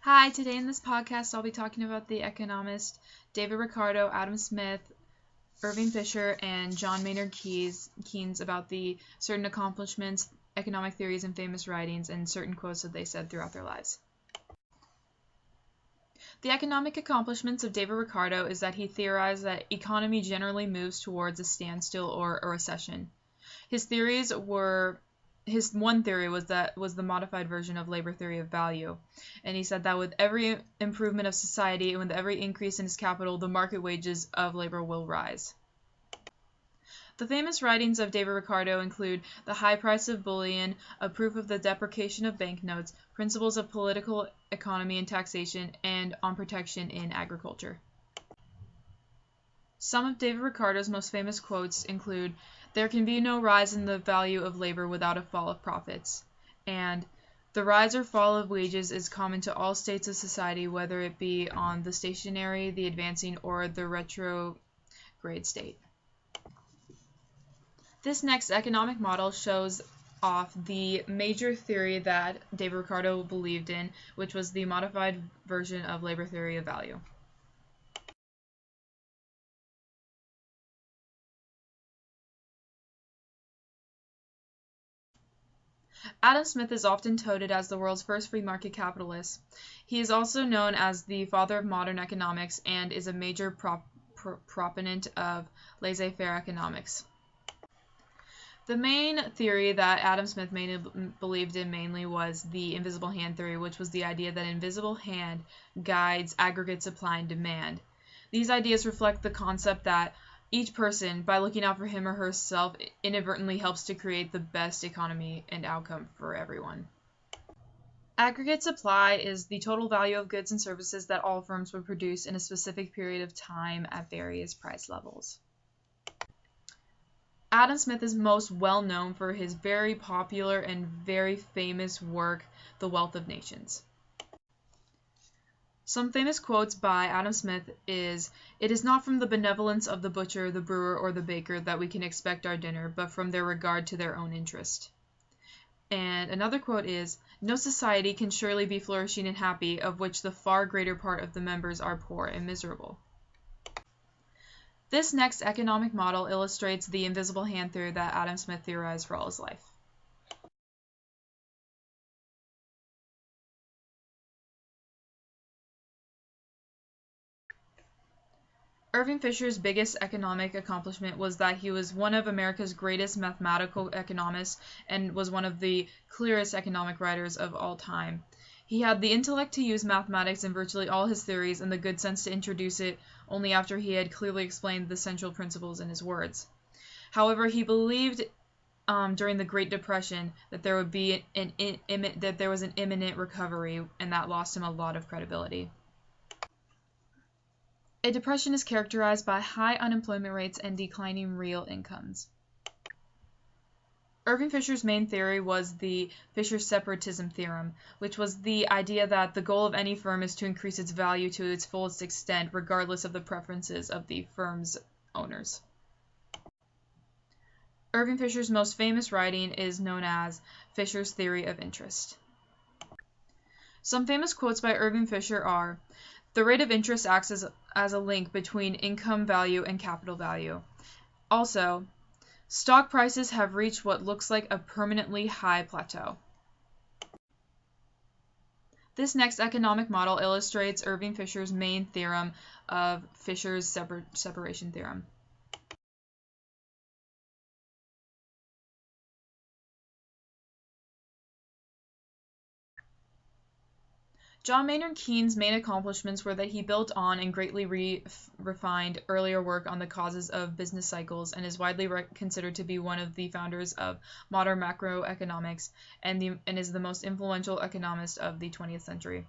Hi, today in this podcast I'll be talking about the economists David Ricardo, Adam Smith, Irving Fisher, and John Maynard Keynes about the certain accomplishments, economic theories, and famous writings, and certain quotes that they said throughout their lives. The economic accomplishments of David Ricardo is that he theorized that economy generally moves towards a standstill or a recession. His one theory was the modified version of labor theory of value, and he said that with every improvement of society and with every increase in its capital, the market wages of labor will rise. The famous writings of David Ricardo include The High Price of Bullion, A Proof of the Depreciation of Banknotes, Principles of Political Economy and Taxation, and On Protection in Agriculture. Some of David Ricardo's most famous quotes include, "There can be no rise in the value of labor without a fall of profits," and "The rise or fall of wages is common to all states of society, whether it be on the stationary, the advancing, or the retrograde state." This next economic model shows off the major theory that David Ricardo believed in, which was the modified version of labor theory of value. Adam Smith is often touted as the world's first free market capitalist. He is also known as the father of modern economics and is a major proponent of laissez-faire economics. The main theory that Adam Smith believed in mainly was the invisible hand theory, which was the idea that an invisible hand guides aggregate supply and demand. These ideas reflect the concept that each person, by looking out for him or herself, inadvertently helps to create the best economy and outcome for everyone. Aggregate supply is the total value of goods and services that all firms would produce in a specific period of time at various price levels. Adam Smith is most well known for his very popular and very famous work, The Wealth of Nations. Some famous quotes by Adam Smith is, "It is not from the benevolence of the butcher, the brewer, or the baker that we can expect our dinner, but from their regard to their own interest." And another quote is, "No society can surely be flourishing and happy of which the far greater part of the members are poor and miserable." This next economic model illustrates the invisible hand theory that Adam Smith theorized for all his life. Irving Fisher's biggest economic accomplishment was that he was one of America's greatest mathematical economists and was one of the clearest economic writers of all time. He had the intellect to use mathematics in virtually all his theories and the good sense to introduce it only after he had clearly explained the central principles in his words. However, he believed during the Great Depression that there would be that there was an imminent recovery, and that lost him a lot of credibility. A depression is characterized by high unemployment rates and declining real incomes. Irving Fisher's main theory was the Fisher separatism theorem, which was the idea that the goal of any firm is to increase its value to its fullest extent, regardless of the preferences of the firm's owners. Irving Fisher's most famous writing is known as Fisher's Theory of Interest. Some famous quotes by Irving Fisher are, "The rate of interest acts as a link between income value and capital value." Also, "Stock prices have reached what looks like a permanently high plateau." This next economic model illustrates Irving Fisher's main theorem of Fisher's separation theorem. John Maynard Keynes' main accomplishments were that he built on and greatly refined earlier work on the causes of business cycles and is widely considered to be one of the founders of modern macroeconomics and is the most influential economist of the 20th century.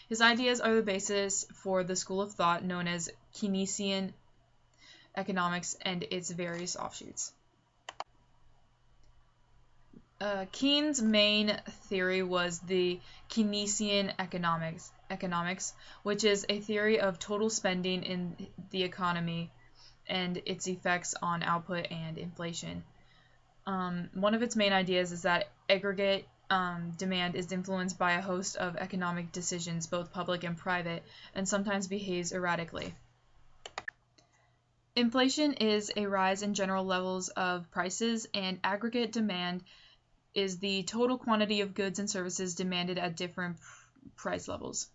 His ideas are the basis for the school of thought known as Keynesian economics and its various offshoots. Keynes' main theory was the Keynesian economics, which is a theory of total spending in the economy and its effects on output and inflation. One of its main ideas is that aggregate demand is influenced by a host of economic decisions, both public and private, and sometimes behaves erratically. Inflation is a rise in general levels of prices, and aggregate demand is the total quantity of goods and services demanded at different price levels.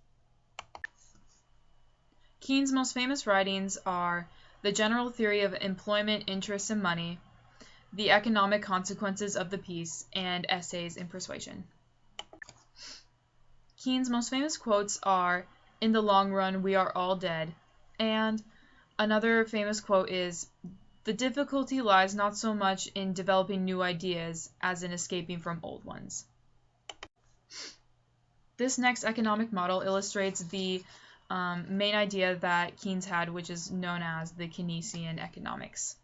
Keynes' most famous writings are The General Theory of Employment, Interest, and Money, The Economic Consequences of the Peace, and Essays in Persuasion. Keynes' most famous quotes are, "In the long run, we are all dead," and another famous quote is, "The difficulty lies not so much in developing new ideas as in escaping from old ones." This next economic model illustrates the main idea that Keynes had, which is known as the Keynesian economics.